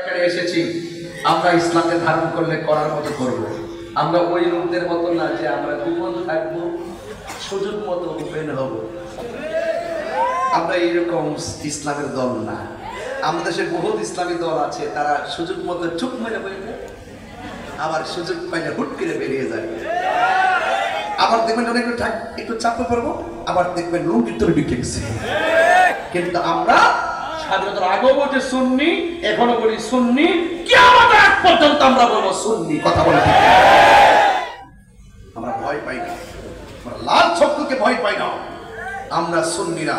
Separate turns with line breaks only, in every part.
এসেছি আমরা ইসলামকে ধারণ করলে করার মতো করব। আমরা ওই লোকদের মতো না যে আমরা গোপন থাকবো, সুযোগ মতো ওপেন হব। আমরা এইরকম ইসলামের দল না। আমাদের দেশে বহুত ইসলামী দল আছে, তারা সুযোগ মতো চুপ মেরে বলবে, আবার সুযোগ পাইলে হুট করে বেরিয়ে যায়। আবার দেখবেন অনেক একটু চাপে পড়বো, আবার দেখবেন লুঙ্গির তোর ঢুকে গেছে। কিন্তু আমরা স্বাধীনতার আগেও বলছি সুন্নি, এখনো বলি সুন্নি, কিয়ামত আগ পর্যন্ত আমরা বলবো সুন্নি। কথা বলে ঠিক, আমরা ভয় পাই না, আমরা লাল চক্ষুকে ভয় পাই না। আমরা সুন্নিরা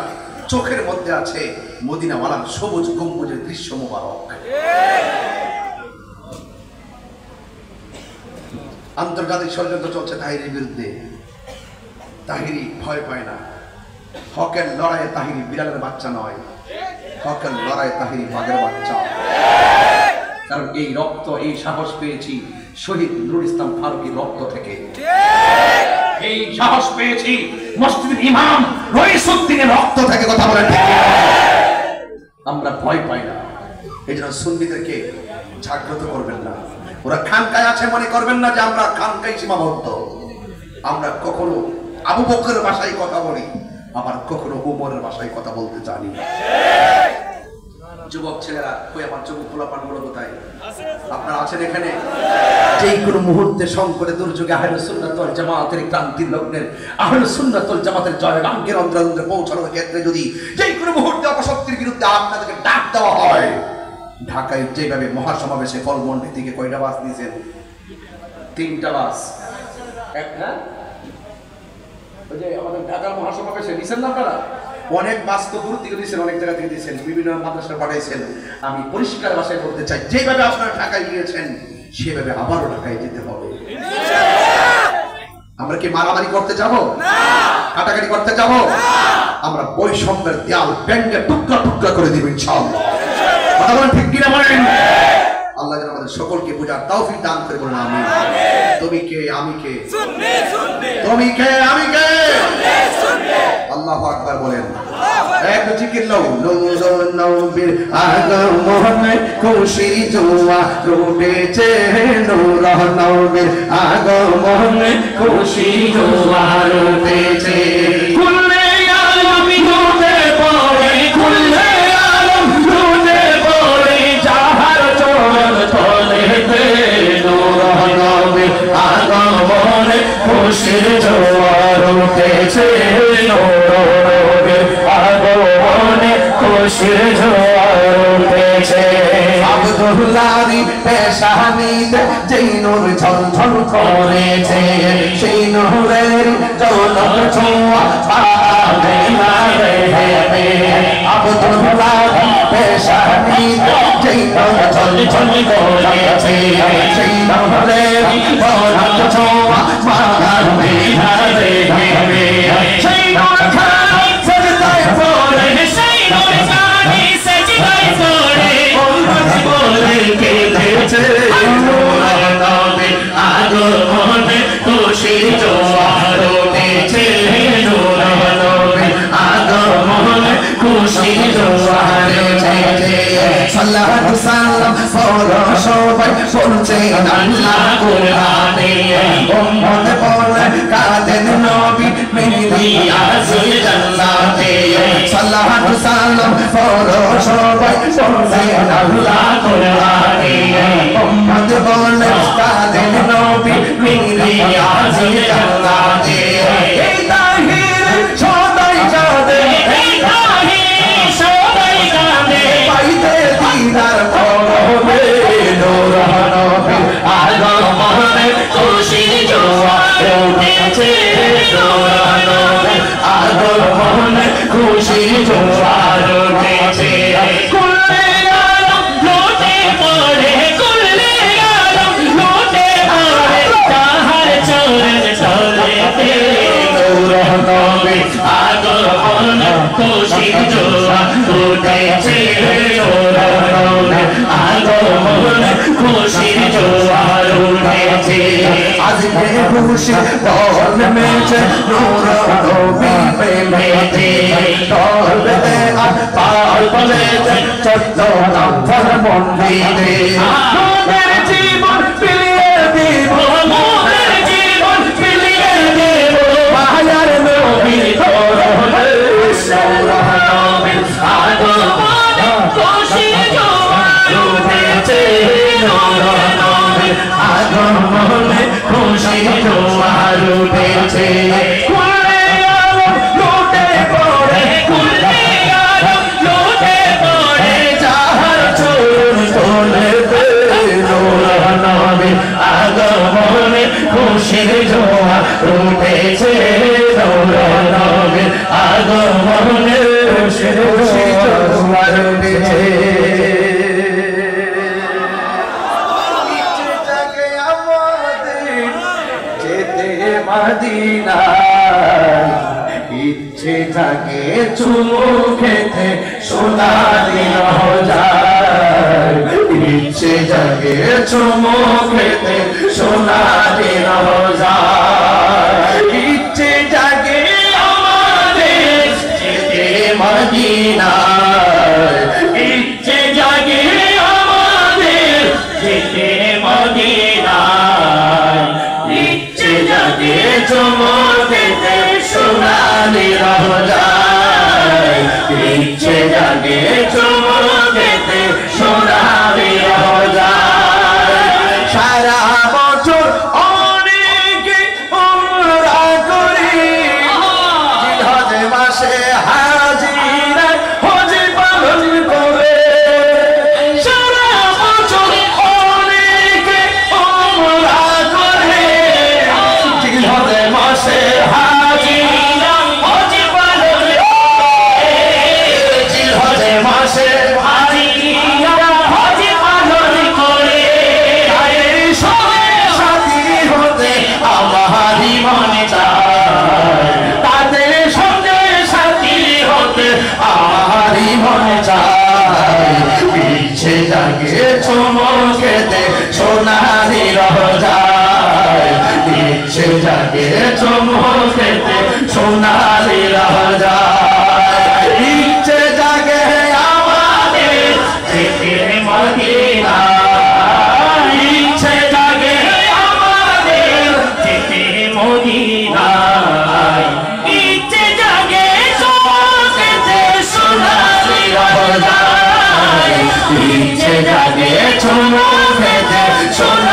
চোখের মধ্যে আছে মদিনাওয়ালার সবুজ গম্বুজের দৃশ্য মোবারক। আন্তর্জাতিক ষড়যন্ত্র চলছে তাহিরির বিরুদ্ধে, তাহিরি ভয় পায় না। হকের লড়াইয়ে তাহিরি বিড়ালের বাচ্চা নয়, হকের লড়াইয়ে তাহিরি বাঘের বাচ্চা। কারণ এই রক্ত, এই সাহস পেয়েছি শহীদ নুরুল ইসলাম ফারুকীর রক্ত থেকে, এই সাহস পেয়েছি মসজিদের ইমাম রইসউদ্দিনের রক্ত থেকে। কথা বলেন ঠিক? আমরা ভয় পাই না। এই জন্য সুন্নিদেরকে জাগ্রত করবেন না। ওরা খানকায় আছে মনে করবেন না যে আমরা খানকায় সীমাবদ্ধ। আমরা কখনো আবু বকরের ভাষায় কথা বলি, আবার কখনো উমরের ভাষায় কথা বলতে জানি। যুবক ছেলেরা, কই আমার যুবক পোলাপান গুলো কোথায়? আপনারা আছেন এখানে? যেই কোনো মুহূর্তে সংকটে দুর্যোগে আহলে সুন্নাত ওয়াল জামাতের ক্রান্তির লগ্নের, আহলে সুন্নাত ওয়াল জামাতের জয়গানকে অন্তরে পৌঁছানোর ক্ষেত্রে যদি যেই কোনো মুহূর্তে অপশক্তির বিরুদ্ধে আপনাদেরকে ডাক দেওয়া হয়, ঢাকায় যেভাবে মহাসমাবেশে ফলমন্ডি থেকে কয়টা বাস দিয়েছেন? 3টা বাস। একটা ওই যে আমাদের ঢাকার মহাসমাবেশে দিয়েছেন না আপনারা? অনেক বাস তো দূর থেকে দিয়েছেন, অনেক জায়গা থেকে দিয়েছেন, বিভিন্ন মাদ্রাসা পাঠাইছেন। আমি পরিষ্কার ভাষায় বলতে চাই, যেভাবে আপনারা ঢাকায় গিয়েছেন সেভাবে আবারও ঢাকায় যেতে হবে। আমরা কি মারামারি করতে যাব? কাটাকাটি করতে যাব? আমরা বৈষম্যের দেয়াল ভেঙে টুকরা টুকরা করে দিব ইনশাআল্লাহ। কথা বলেন ঠিক কিনা বলেন? আল্লাহ যেন আমাদের সকলকে বুঝার তৌফিক দান করে বলেন আমিন। তুমি কে আমি কে? সুন্নি সুন্নি। তুমি কে আমি কে? সুন্নি সুন্নি। আল্লাহু আকবার বলেন। এক জিকির লও। নূর নবীর আগমনে খুশি জোয়া উঠেছে, নূর নবীর আগমনে খুশি জোয়া উঠেছে। কুল্লে আলম নূরে পড়ে, কুল্লে আলম নূরে পড়ে, যাহার চরণ তলেতে নূর নবীর আগমনে খুশি জোয়া উঠেছে, নূর নবীর আগমনে খুশি জোয়া উঠেছে। আব্দুল্লাহর পেশানিতে যেই নূর ঝলঝল করেছে, সেই নূরের ঝলক ছোঁয়া পাবে না রে। আব্দুল্লাহর পেশানিতে যেই নূর ঝলঝল করেছে, সেই নূরের ঝলক ছোঁয়া পাবে না রে। সেই নূর খানি সজদায় পড়ে, সেই নূর খানি সজদায় পড়ে বলে কেঁদেছে, নূর নবীর আগমনে খুশি জোয়ার উঠেছে, নূর নবীর আগমনে খুশি জোয়ার উঠেছে। সাল্লাল্লাহু সাল্লাম পড়ো সবাই পড়ছেন আল্লাহ কোরআনে, উম্মত বলে কাঁদেন নবী মেহেদি আসে জান্নাতে। সাল্লাল্লাহু সাল্লাম পড়ো সবাই পড়ছেন আল্লাহ কোরআনে, উম্মত বলে কাঁদেন নবী মেহেদি আসে জান্নাতে। এই তাহির সদাই কাঁদে, এই তাহির সদাই কাঁদে, পাইতে দিদার করবে, নূর নবীর আগমনে খুশি জোয়ার উঠেছে, নূর নবীর আগমনে খুশি জোয়ার উঠেছে। কুল্লে আলম লুটে পড়ে, কুল্লে আলম লুটে পড়ে, তাহার চরণ তলেতে নূর নবীর আগমনে খুশি জোয়ার উঠেছে, নূর নবীর আগমনে খুশি জোয়ার উঠেছে। আজ
আজকে খুশি দল মেছে নূর নবী প্রেমেতে দল বেতে আর পাল বলেছে ছোট্ট নাফর মন্দিরে মোদের জীবন পিলিয়ে দিব মোদের জীবন পিলিয়ে দিব মায়ার নবী ধরলে সৌরভে আগমনে খুশি জোয়ার উঠেছে নূর নবী আগমনে খুশি জোয়ার উঠেছে খুলে আলো লুটে পড়ে খুলে আলো লুটে পড়ে যাহার চুল তোলে নূর নবী আগমনে খুশি জোয়ার উঠেছে নূর নবী আগমনে খুশি জোয়ার উঠেছে মদিনায় ইচ্ছে থাকে চুমু খেতে সোনালি রোজায় ইচ্ছে জাগে চুমু খেতে সোনালি রোজায় ইচ্ছে জাগে আমাদের যেতে মদিনায় ইচ্ছে জাগে আমাদের যেতে মদিনায় ইচ্ছে জাগে চমকেতে সোনালি রোজায় ইচ্ছে জাগে চমকেতে সোনালি রোজায় সারা বছর অনেকে উমরা করি জিলহজ মাসে হাজিরা হজ পালন করে সারা বছর অনেকে উমরা করে জিলহজ মাসে হাজিরা হজ পালন করে জিলহজ মাসে হাজিরা হজ পালন করে তাদের সঙ্গে সাথী হতে আমারই মনে চায় তাদের সঙ্গে সাথী হতে আমারই মনে চায় ইচ্ছে জাগে চমকেতে সোনালি রোজায় ইচ্ছে জাগে চমকেতে সোনালি রোজায় ইচ্ছে জাগে আমাদের যেতে মদিনায় ইচ্ছে জাগে আমাদের যেতে মদিনায় ইচ্ছে জাগে চমকেতে সোনালি রোজায় ইচ্ছে জাগে চমকেতে সোনালি